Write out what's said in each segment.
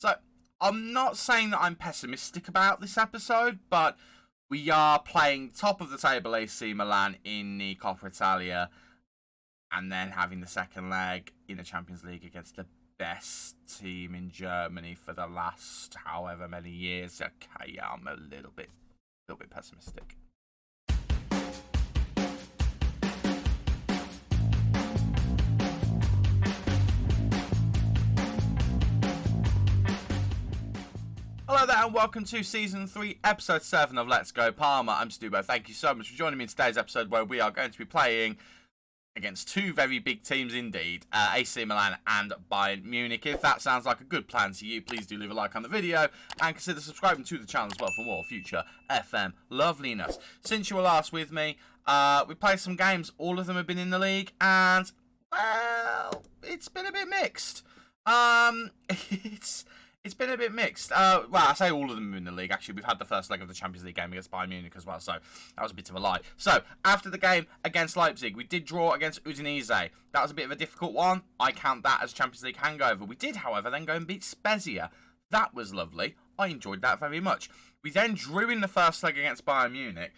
So, I'm not saying that I'm pessimistic about this episode, but we are playing top of the table AC Milan in the Coppa Italia and then having the second leg in the Champions League against the best team in Germany for the last however many years. Okay, yeah, I'm a little bit pessimistic. Hello there and welcome to Season 3, Episode 7 of Let's Go Parma. I'm Stubo. Thank you so much for joining me in today's episode where we are going to be playing against two very big teams indeed, AC Milan and Bayern Munich. If that sounds like a good plan to you, please do leave a like on the video and consider subscribing to the channel as well for more future FM loveliness. Since you were last with me, we played some games. All of them have been in the league and, well, it's been a bit mixed. It's been a bit mixed. Well, I say all of them in the league. Actually, we've had the first leg of the Champions League game against Bayern Munich as well, so that was a bit of a lie. So, after the game against Leipzig, we did draw against Udinese. That was a bit of a difficult one. I count that as Champions League hangover. We did, however, then go and beat Spezia. That was lovely. I enjoyed that very much. We then drew in the first leg against Bayern Munich.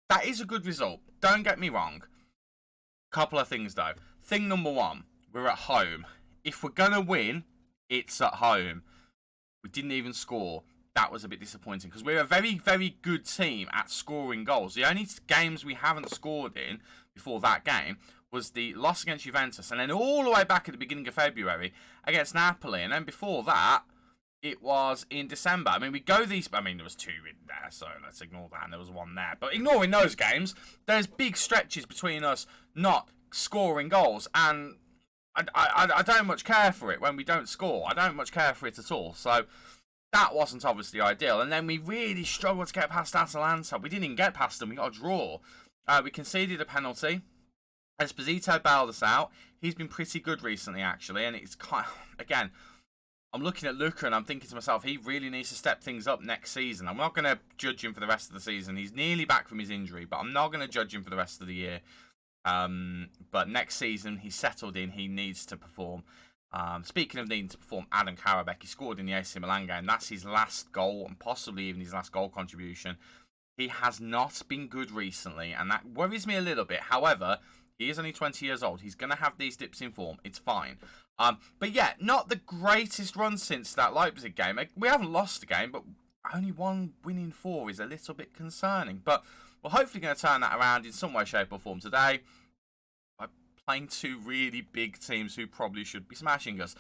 That is a good result. Don't get me wrong. Couple of things, though. Thing number one, we're at home. If we're going to win, it's at home. We didn't even score. That was a bit disappointing because we're a very, very good team at scoring goals. The only games we haven't scored in before that game was the loss against Juventus and then all the way back at the beginning of February against Napoli. And then before that, it was in December. I mean, there was two in there, so let's ignore that. And there was one there. But ignoring those games, there's big stretches between us not scoring goals. And I don't much care for it when we don't score. I don't much care for it at all. So that wasn't obviously ideal. And then we really struggled to get past Atalanta. We didn't even get past them. We got a draw. We conceded a penalty. Esposito bailed us out. He's been pretty good recently, actually. And it's again, I'm looking at Luca and I'm thinking to myself, he really needs to step things up next season. I'm not going to judge him for the rest of the season. He's nearly back from his injury, but I'm not going to judge him for the rest of the year. But next season, he's settled in. He needs to perform. Speaking of needing to perform, Adam Karabek, he scored in the AC Milan game. That's his last goal and possibly even his last goal contribution. He has not been good recently, and that worries me a little bit. However, he is only 20 years old. He's going to have these dips in form. It's fine. But yeah, not the greatest run since that Leipzig game. We haven't lost a game, but only one win in 4 is a little bit concerning. But we're hopefully going to turn that around in some way, shape or form today by playing two really big teams who probably should be smashing us.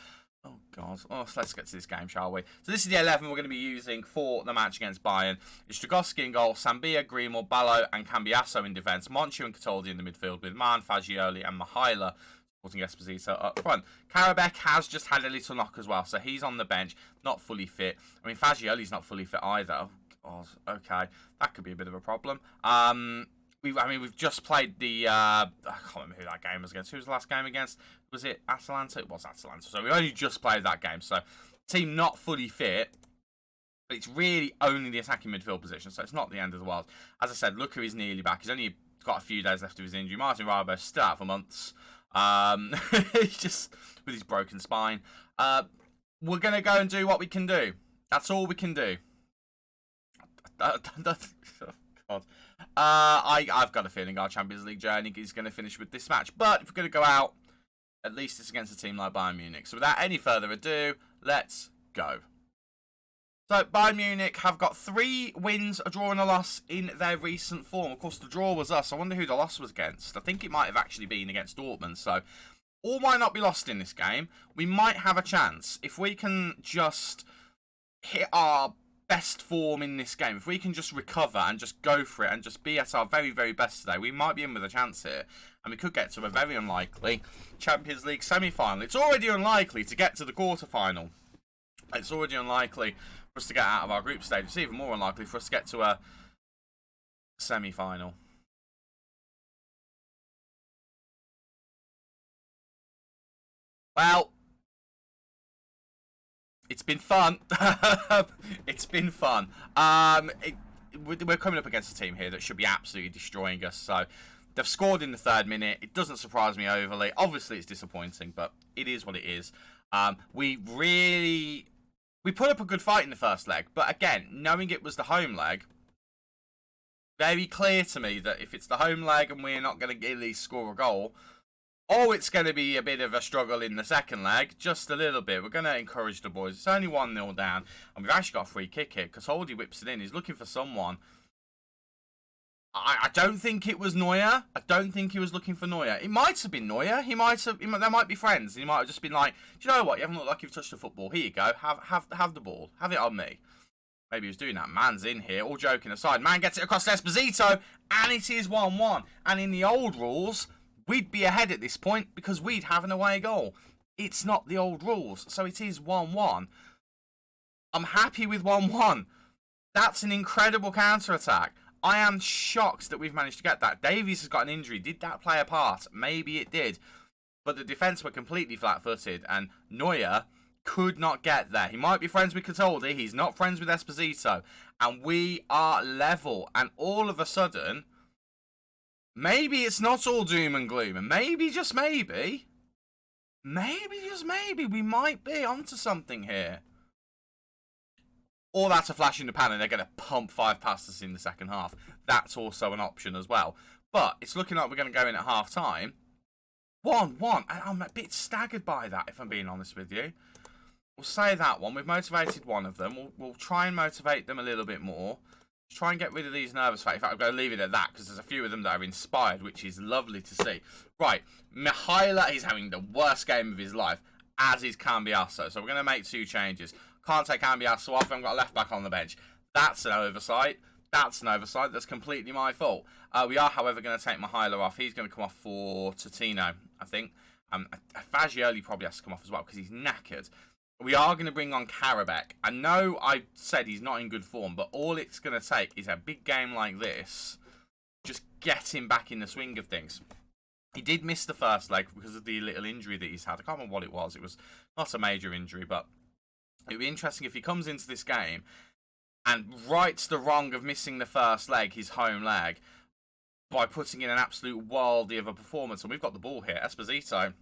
Oh, God. Oh, let's get to this game, shall we? So this is the 11 we're going to be using for the match against Bayern. It's Dragowski in goal, Sambia, Greenwell, Ballo and Cambiasso in defence, Monchu and Cataldi in the midfield with Man, Fagioli and Mihaila supporting Esposito up front. Karabek has just had a little knock as well, so he's on the bench, not fully fit. I mean, Fagioli's not fully fit either. Oh, okay, that could be a bit of a problem. We've just played the I can't remember who that game was against. Who was the last game against? Was it Atalanta? It was Atalanta. So we only just played that game. So team not fully fit, but it's really only the attacking midfield position. So it's not the end of the world. As I said, Luca is nearly back. He's only got a few days left of his injury. Martin Rabo still out for months. He's just with his broken spine. We're gonna go and do what we can do. That's all we can do. Oh, God. I've got a feeling our Champions League journey is going to finish with this match. But if we're going to go out, at least it's against a team like Bayern Munich. So without any further ado, let's go. So Bayern Munich have got 3 wins, a draw and a loss in their recent form. Of course, the draw was us. I wonder who the loss was against. I think it might have actually been against Dortmund. So all might not be lost in this game. We might have a chance. If we can just hit our best form in this game, if we can just recover and just go for it and just be at our very, very best today, we might be in with a chance here. And we could get to a very unlikely Champions League semi-final. It's already unlikely to get to the quarter-final. It's already unlikely for us to get out of our group stage. It's even more unlikely for us to get to a semi-final. Well, it's been fun. It's been fun. We're coming up against a team here that should be absolutely destroying us. So they've scored in the 3rd minute. It doesn't surprise me overly. Obviously, it's disappointing, but it is what it is. We really We put up a good fight in the first leg, but again, knowing it was the home leg, very clear to me that if it's the home leg and we're not going to at least score a goal, oh, it's going to be a bit of a struggle in the second leg, just a little bit. We're going to encourage the boys. It's only 1-0 down, and we've actually got a free kick here, because Holdy whips it in. He's looking for someone. I don't think it was Neuer. I don't think he was looking for Neuer. It might have been Neuer. They might be friends. He might have just been like, do you know what? You haven't looked like you've touched the football. Here you go. Have the ball. Have it on me. Maybe he was doing that. Man's in here. All joking aside. Man gets it across to Esposito, and it is 1-1. And in the old rules, we'd be ahead at this point because we'd have an away goal. It's not the old rules, so it is 1-1. I'm happy with 1-1. That's an incredible counter-attack. I am shocked that we've managed to get that. Davies has got an injury. Did that play a part? Maybe it did. But the defence were completely flat-footed, and Neuer could not get there. He might be friends with Cataldi. He's not friends with Esposito. And we are level. And all of a sudden, maybe it's not all doom and gloom. And maybe, just maybe, we might be onto something here. Or that's a flash in the pan and they're going to pump 5 past us in the second half. That's also an option as well. But it's looking like we're going to go in at half-time. 1-1. And I'm a bit staggered by that, if I'm being honest with you. We'll say that one. We've motivated one of them. We'll try and motivate them a little bit more. Try and get rid of these nervous factors. In fact, I'm going to leave it at that because there's a few of them that are inspired, which is lovely to see. Right. Mihaila is having the worst game of his life, as is Cambiasso. So we're going to make 2 changes. Can't take Cambiasso off. I've got a left back on the bench. That's an oversight. That's completely my fault. We are, however, going to take Mihaila off. He's going to come off for Totino, I think. Fagioli probably has to come off as well because he's knackered. We are going to bring on Karabek. I know I said he's not in good form, but all it's going to take is a big game like this. Just get him back in the swing of things. He did miss the first leg because of the little injury that he's had. I can't remember what it was. It was not a major injury, but it would be interesting if he comes into this game and rights the wrong of missing the first leg, his home leg, by putting in an absolute worldie of a performance. And we've got the ball here. Esposito,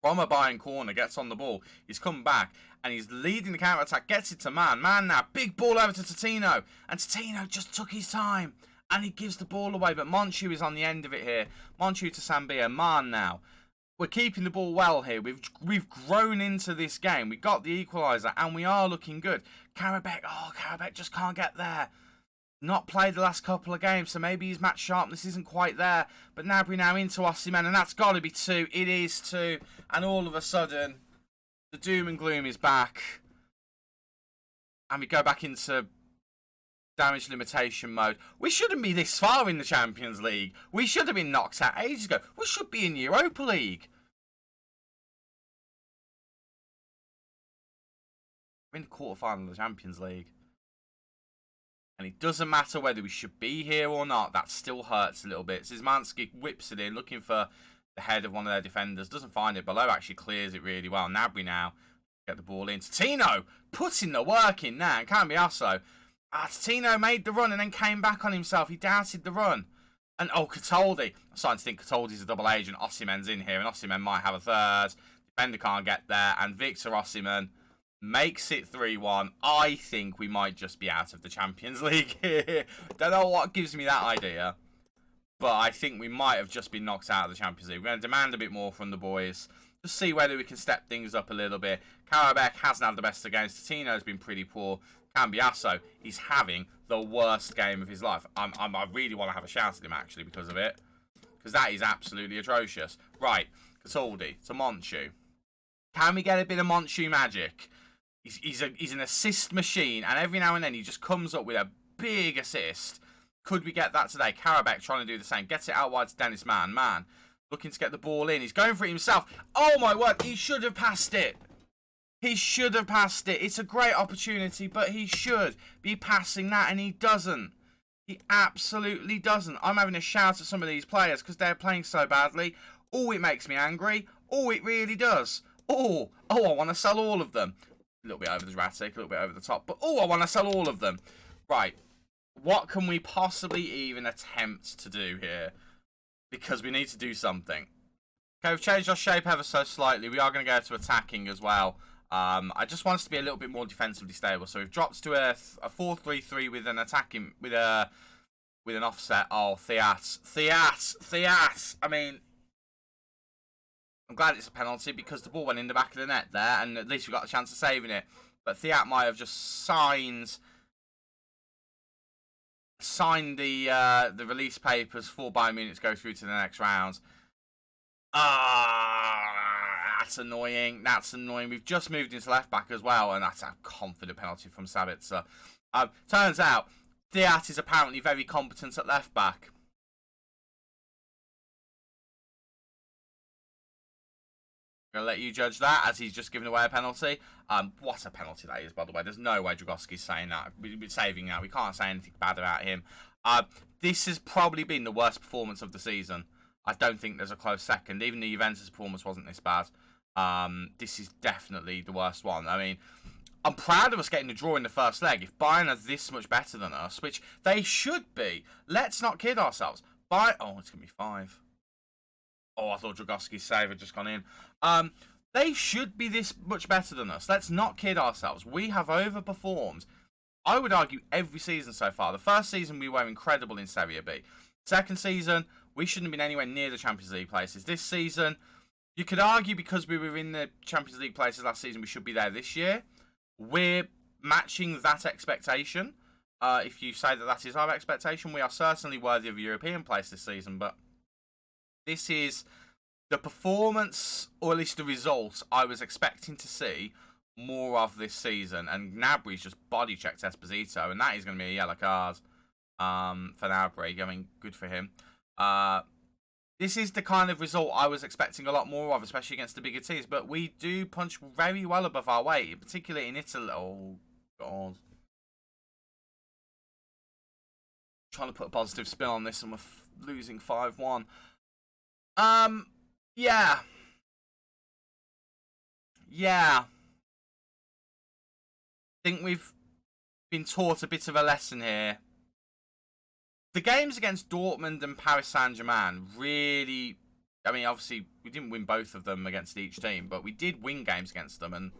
from a Bayern corner, gets on the ball. He's come back and he's leading the counter-attack. Gets it to Man. Man now. Big ball over to Totino. And Totino just took his time. And he gives the ball away. But Monchu is on the end of it here. Monchu to Sambia. Man now. We're keeping the ball well here. We've grown into this game. We got the equaliser and we are looking good. Karabek. Oh, Karabek just can't get there. Not played the last couple of games, so maybe his match sharpness isn't quite there. But Gnabry now into Osimhen, and that's got to be 2. It is 2. And all of a sudden, the doom and gloom is back. And we go back into damage limitation mode. We shouldn't be this far in the Champions League. We should have been knocked out ages ago. We should be in Europa League. We're in the quarterfinal of the Champions League. And it doesn't matter whether we should be here or not. That still hurts a little bit. Szymanski whips it in, looking for the head of one of their defenders. Doesn't find it. Below actually clears it really well. Gnabry now get the ball in. Totino putting the work in now. And Cambiasso. Totino made the run and then came back on himself. He doubted the run. And Cataldi. I'm starting to think Cataldi's a double agent. Osimhen's in here. And Osimhen might have a third. Defender can't get there. And Victor Osimhen makes it 3-1. I think we might just be out of the Champions League here. Don't know what gives me that idea. But I think we might have just been knocked out of the Champions League. We're going to demand a bit more from the boys. Just see whether we can step things up a little bit. Karabek hasn't had the best of games. Totino's been pretty poor. Cambiasso, he's having the worst game of his life. I really want to have a shout at him, actually, because of it. Because that is absolutely atrocious. Right, Cataldi to Monchu. Can we get a bit of Monchu magic? He's an assist machine, and every now and then he just comes up with a big assist. Could we get that today? Karabek trying to do the same. Gets it out wide to Dennis Man. Man looking to get the ball in. He's going for it himself. Oh my word, he should have passed it. He should have passed it. It's a great opportunity, but he should be passing that, and he doesn't. He absolutely doesn't. I'm having a shout at some of these players because they're playing so badly. Oh, it makes me angry. Oh, it really does. Oh, I want to sell all of them. A little bit over the dramatic, a little bit over the top. But, oh, I want to sell all of them. Right. What can we possibly even attempt to do here? Because we need to do something. Okay, we've changed our shape ever so slightly. We are going to go to attacking as well. I just want us to be a little bit more defensively stable. So we've dropped to a 4-3-3 with an attacking with an offset. Oh, Theat. I mean, I'm glad it's a penalty because the ball went in the back of the net there, and at least we got a chance of saving it. But Theat might have just signed the release papers for Bayern Munich to go through to the next round. That's annoying. That's annoying. We've just moved into left back as well, and that's a confident penalty from Sabitzer. Turns out Theat is apparently very competent at left back. I'm going to let you judge that, as he's just given away a penalty. What a penalty that is, by the way. There's no way Dragowski's saying that. We're saving that. We can't say anything bad about him. This has probably been the worst performance of the season. I don't think there's a close second. Even the Juventus performance wasn't this bad. This is definitely the worst one. I mean, I'm proud of us getting the draw in the first leg. If Bayern are this much better than us, which they should be, let's not kid ourselves. Oh, it's going to be 5. Oh, I thought Dragowski's save had just gone in. They should be this much better than us. Let's not kid ourselves. We have overperformed, I would argue, every season so far. The first season, we were incredible in Serie B. Second season, we shouldn't have been anywhere near the Champions League places. This season, you could argue because we were in the Champions League places last season, we should be there this year. We're matching that expectation. If you say that is our expectation, we are certainly worthy of a European place this season, but this is the performance, or at least the results, I was expecting to see more of this season. And Gnabry's just body-checked Esposito, and that is going to be a yellow card for Gnabry. I mean, good for him. This is the kind of result I was expecting a lot more of, especially against the bigger teams. But we do punch very well above our weight, particularly in Italy. Oh, God. Trying to put a positive spin on this, and we're losing 5-1. Yeah. I think we've been taught a bit of a lesson here. The games against Dortmund and Paris Saint-Germain really, I mean, obviously, we didn't win both of them against each team, but we did win games against them, and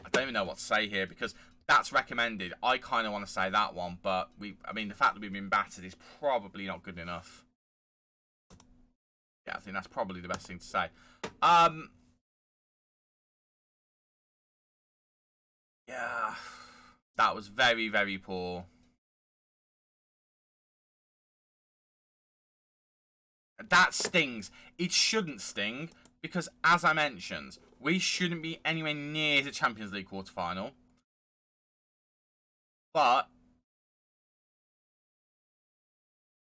I don't even know what to say here, because that's recommended. I kind of want to say that one, but I mean, the fact that we've been battered is probably not good enough. Yeah, I think that's probably the best thing to say. Yeah, that was very, very poor. That stings. It shouldn't sting, because as I mentioned, we shouldn't be anywhere near the Champions League quarterfinal. But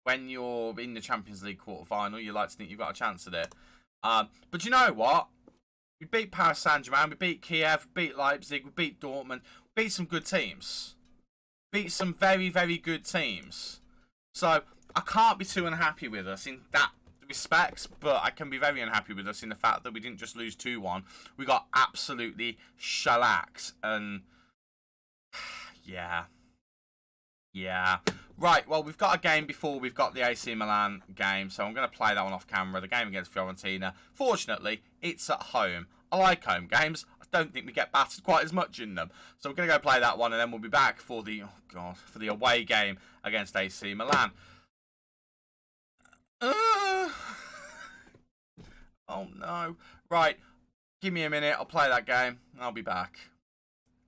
when you're in the Champions League quarterfinal, you like to think you've got a chance at it. But you know what? We beat Paris Saint-Germain, we beat Kiev, we beat Leipzig, we beat Dortmund, we beat some good teams. Beat some very, very good teams. So I can't be too unhappy with us in that respect, but I can be very unhappy with us in the fact that we didn't just lose 2-1. We got absolutely shellacked, and yeah. Right, well, we've got a game before we've got the AC Milan game, so I'm going to play that one off camera. The game against Fiorentina. Fortunately, it's at home. I like home games. I don't think we get battered quite as much in them. So we're going to go play that one, and then we'll be back for the, for the away game against AC Milan. Oh, no. Right, give me a minute. I'll play that game. I'll be back.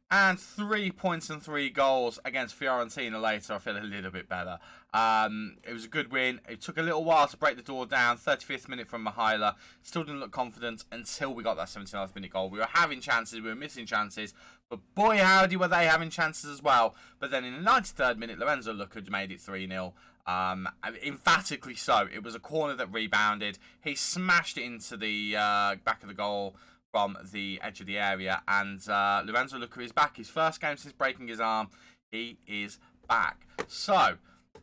And 3 points and 3 goals against Fiorentina later. I feel a little bit better. It was a good win. It took a little while to break the door down. 35th minute from Mihaila. Still didn't look confident until we got that 79th minute goal. We were having chances. We were missing chances. But boy, howdy, were they having chances as well. But then in the 93rd minute, Lorenzo Luca made it 3-0. Emphatically so. It was a corner that rebounded. He smashed it into the back of the goal from the edge of the area, and Lorenzo Luca is back. His first game since breaking his arm. He is back. So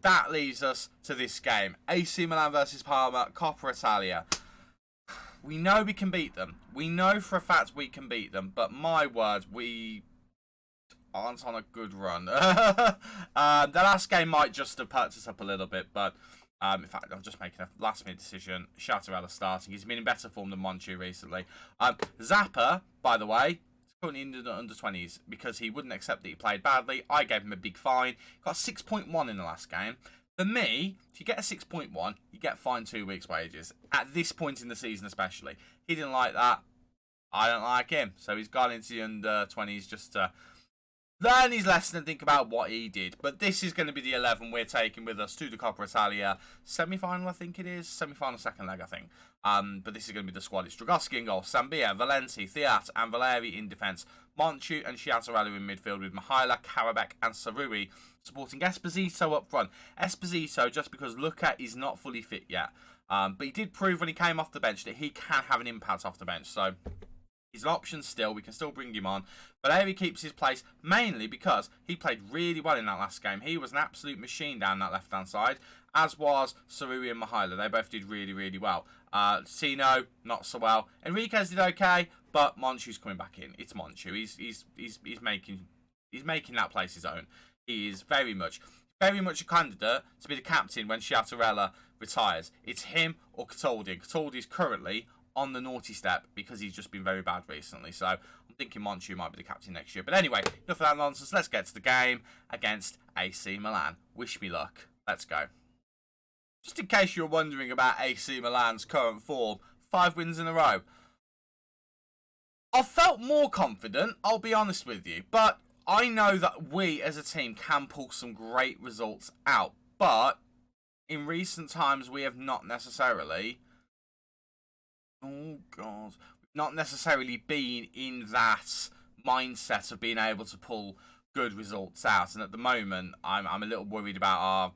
that leads us to this game: AC Milan versus Parma, Coppa Italia. We know we can beat them. We know for a fact we can beat them, but my word, we aren't on a good run. The last game might just have perked us up a little bit, but In fact, I'm just making a last-minute decision. Sciattarella starting. He's been in better form than Monchu recently. Zappa, by the way, is currently in the under-20s because he wouldn't accept that he played badly. I gave him a big fine. Got 6.1 in the last game. For me, if you get a 6.1, you get fined 2 weeks' wages. At this point in the season especially. He didn't like that. I don't like him. So he's gone into the under-20s just to learn his lesson and think about what he did. But this is going to be the 11 we're taking with us to the Coppa Italia semi-final, I think it is. Semi-final second leg, I think. But this is going to be the squad. It's Dragowski in goal, Sambia, Valenti, Theat and Valeri in defence. Monchu and Sciattarella in midfield with Mihaila, Karabek and Sarui supporting Esposito up front. Esposito, just because Luca is not fully fit yet. But he did prove when he came off the bench that he can have an impact off the bench. So he's an option still. We can still bring him on. Valeri keeps his place mainly because he played really well in that last game. He was an absolute machine down that left-hand side, as was Sarui and Mihaila. They both did really, really well. Tino, not so well. Enriquez did okay, but Monchu's coming back in. It's Monchu. He's making that place his own. He is very much a candidate to be the captain when Sciattarella retires. It's him or Cataldi. Cataldi's currently on the naughty step because he's just been very bad recently. So I'm thinking Monchu might be the captain next year. But anyway, enough of that nonsense. Let's get to the game against AC Milan. Wish me luck. Let's go. Just in case you're wondering about AC Milan's current form, 5 wins in a row. I felt more confident, I'll be honest with you. But I know that we as a team can pull some great results out. But in recent times, we have not necessarily... Oh, God. We've not necessarily been in that mindset of being able to pull good results out. And at the moment, I'm a little worried about our...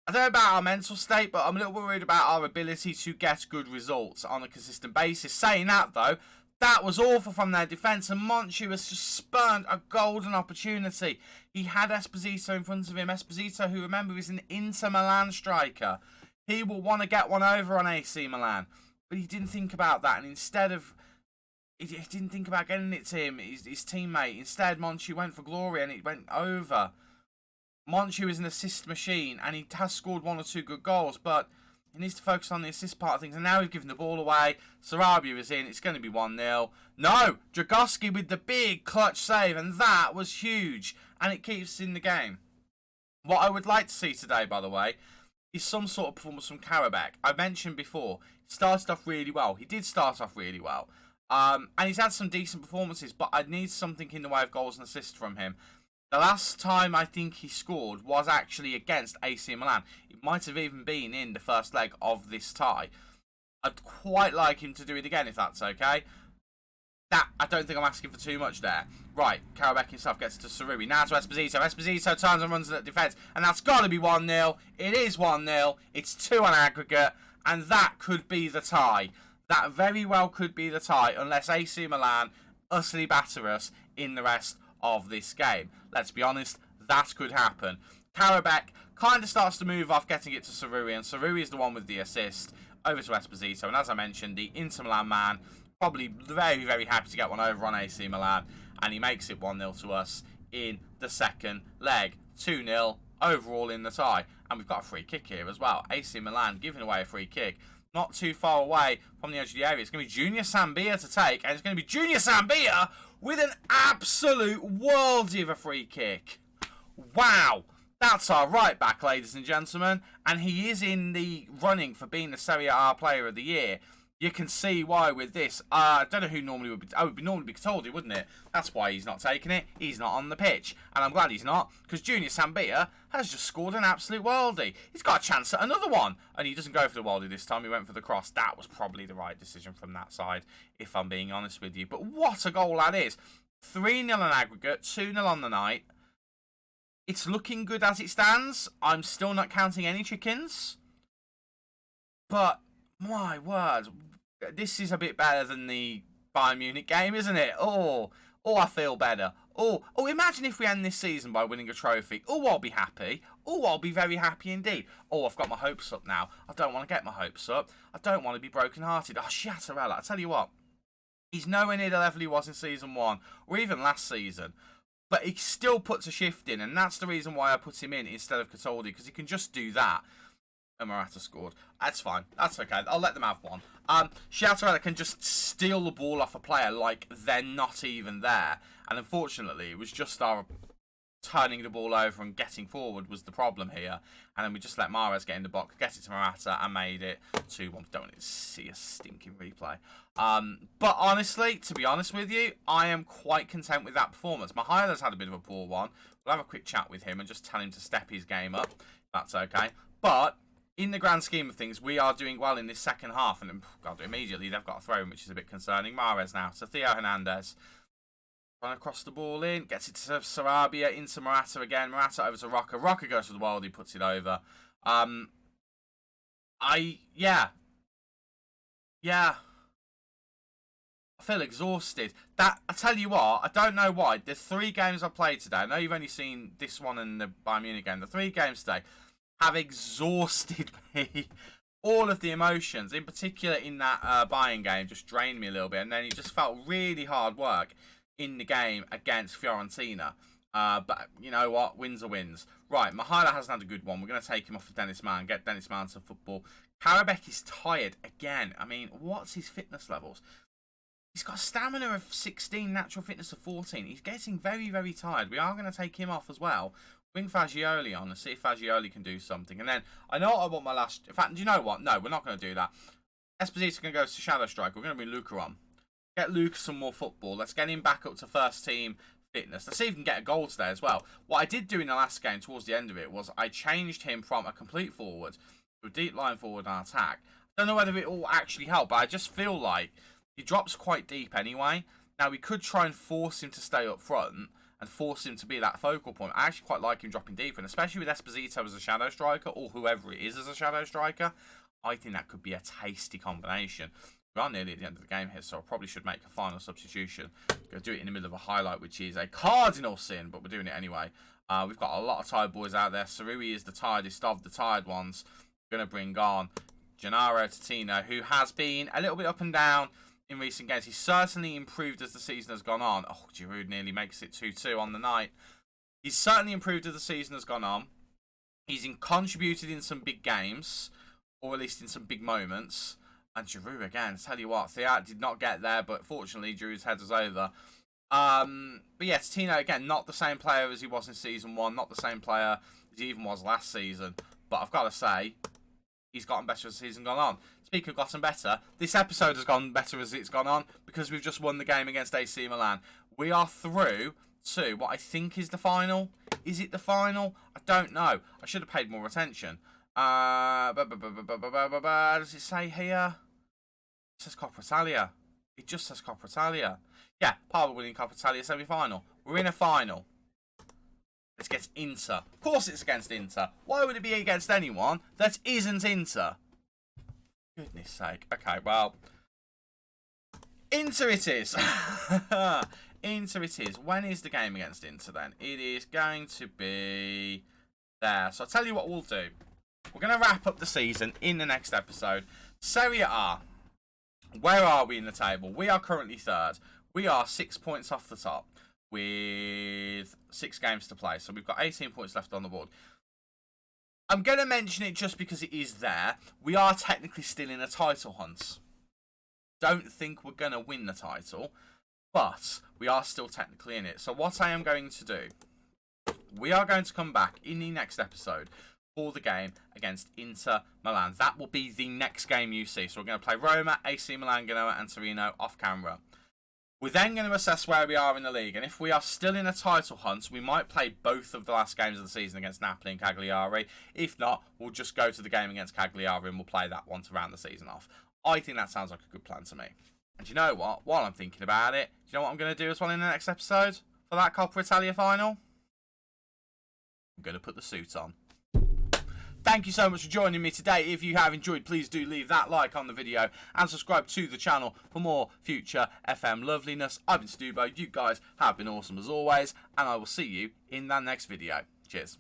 I don't know about our mental state, but I'm a little worried about our ability to get good results on a consistent basis. Saying that, though, that was awful from their defence, and Monchu has just spurned a golden opportunity. He had Esposito in front of him. Esposito, who, remember, is an Inter Milan striker. He will want to get one over on AC Milan. But he didn't think about that, and instead of... He didn't think about getting it to him, his teammate. Instead, Monchu went for glory, and it went over. Monchu is an assist machine, and he has scored 1 or 2 good goals, but he needs to focus on the assist part of things. And now he's given the ball away. Sarabia is in. It's going to be 1-0. No! Dragowski with the big clutch save, and that was huge. And it keeps us in the game. What I would like to see today, by the way, is some sort of performance from Karabek. I mentioned before, he started off really well. He did start off really well. And he's had some decent performances, but I need something in the way of goals and assists from him. The last time I think he scored was actually against AC Milan. It might have even been in the first leg of this tie. I'd quite like him to do it again if that's okay. That, I don't think I'm asking for too much there. Right, Karabek himself gets to Sarui. Now to Esposito. Esposito turns and runs at defence. And that's got to be 1-0. It is 1-0. It's 2 on aggregate. And that could be the tie. That very well could be the tie. Unless AC Milan utterly batter us in the rest of this game. Let's be honest, that could happen. Karabek kind of starts to move off getting it to Sarui, and Sarui is the one with the assist over to Esposito. And as I mentioned, the Inter Milan man, probably very, very happy to get one over on AC Milan, and he makes it 1-0 to us in the second leg. 2-0 overall in the tie, and we've got a free kick here as well. AC Milan giving away a free kick. Not too far away from the edge of the area. It's going to be Junior Sambia to take, and it's going to be Junior Sambia with an absolute worldie of a free kick. Wow. That's our right back, ladies and gentlemen. And he is in the running for being the Serie A Player of the Year. You can see why with this. I don't know who normally would be... Oh, it would normally be Cataldi, wouldn't it? That's why he's not taking it. He's not on the pitch. And I'm glad he's not, because Junior Sambia has just scored an absolute worldie. He's got a chance at another one. And he doesn't go for the worldie this time. He went for the cross. That was probably the right decision from that side, if I'm being honest with you. But what a goal that is. 3-0 on aggregate, 2-0 on the night. It's looking good as it stands. I'm still not counting any chickens. But, my word, this is a bit better than the Bayern Munich game, isn't it? Oh, I feel better. Oh, imagine if we end this season by winning a trophy. Oh, I'll be happy. Oh, I'll be very happy indeed. Oh, I've got my hopes up now. I don't want to get my hopes up. I don't want to be broken-hearted. Oh, Sciattarella, I tell you what. He's nowhere near the level he was in Season 1, or even last season. But he still puts a shift in, and that's the reason why I put him in instead of Cataldi, because he can just do that. And Morata scored. That's fine. That's okay. I'll let them have one. Sciattarella can just steal the ball off a player like they're not even there. And unfortunately, it was just our turning the ball over and getting forward was the problem here. And then we just let Mahrez get in the box, get it to Morata, and made it 2-1. Don't need to see a stinking replay. But honestly, to be honest with you, I am quite content with that performance. Mahaila's had a bit of a poor one. We'll have a quick chat with him and just tell him to step his game up. That's okay. But in the grand scheme of things, we are doing well in this second half. And God, immediately they've got a throw in, which is a bit concerning. Mahrez now to Theo Hernandez. Run across the ball in, gets it to Sarabia, into Morata again. Morata over to Roca. Roca goes for the wild, he puts it over. Yeah. I feel exhausted. I tell you what, I don't know why. The 3 games I played today, I know you've only seen this one and the Bayern Munich game. The 3 games today have exhausted me. All of the emotions, in particular in that Bayern game, just drained me a little bit. And then it just felt really hard work in the game against Fiorentina. But you know what? Wins are wins. Right, Mahaila hasn't had a good one. We're going to take him off of Dennis Mann, get Dennis Mann to football. Karabek is tired again. I mean, what's his fitness levels? He's got stamina of 16, natural fitness of 14. He's getting very, very tired. We are going to take him off as well. Bring Fagioli on and see if Fagioli can do something. And then, I know I want my last... In fact, do you know what? No, we're not going to do that. Esposito's going to go to Shadow Strike. We're going to bring Luca on. Get Luca some more football. Let's get him back up to first team fitness. Let's see if he can get a goal today as well. What I did do in the last game, towards the end of it, was I changed him from a complete forward to a deep line forward and attack. I don't know whether it will actually help, but I just feel like he drops quite deep anyway. Now, we could try and force him to stay up front and force him to be that focal point. I actually quite like him dropping deeper, and especially with Esposito as a shadow striker, or whoever it is as a shadow striker, I think that could be a tasty combination. We are nearly at the end of the game here, so I probably should make a final substitution. Go do it in the middle of a highlight, which is a cardinal sin, but we're doing it anyway. We've got a lot of tired boys out there. Sarui is the tiredest of the tired ones. We're going to bring on Gennaro Totino, who has been a little bit up and down in recent games. He's certainly improved as the season has gone on. Oh, Giroud nearly makes it 2-2 on the night. He's certainly improved as the season has gone on. He's contributed in some big games, or at least in some big moments. And Giroud again, tell you what, Thiat did not get there, but fortunately Giroud's head was over. But yeah, Tino again, not the same player as he was in season 1, not the same player as he even was last season. But I've got to say, he's gotten better as the season gone on. Speaking of gotten better, this episode has gone better as it's gone on because we've just won the game against AC Milan. We are through to what I think is the final. Is it the final? I don't know. I should have paid more attention. Does it say here? It says Coppa Italia. It just says Coppa Italia. Yeah, Parma winning Coppa Italia semi-final. We're in a final. It's against Inter. Of course it's against Inter. Why would it be against anyone that isn't Inter? Goodness sake. Okay, well. Inter it is. Inter it is. When is the game against Inter then? It is going to be there. So I'll tell you what we'll do. We're going to wrap up the season in the next episode. Serie A. Where are we in the table? We are currently 3rd. We are 6 points off the top with 6 games to play. So we've got 18 points left on the board. I'm going to mention it just because it is there. We are technically still in a title hunt. Don't think we're going to win the title, but we are still technically in it. So what I am going to do, we are going to come back in the next episode for the game against Inter Milan. That will be the next game you see. So we're going to play Roma, AC Milan, Genoa and Torino off camera. We're then going to assess where we are in the league. And if we are still in a title hunt, we might play both of the last games of the season against Napoli and Cagliari. If not, we'll just go to the game against Cagliari and we'll play that one to round the season off. I think that sounds like a good plan to me. And you know what? While I'm thinking about it, do you know what I'm going to do as well in the next episode for that Coppa Italia final? I'm going to put the suit on. Thank you so much for joining me today. If you have enjoyed, please do leave that like on the video and subscribe to the channel for more future FM loveliness. I've been Stubo. You guys have been awesome as always, and I will see you in that next video. Cheers.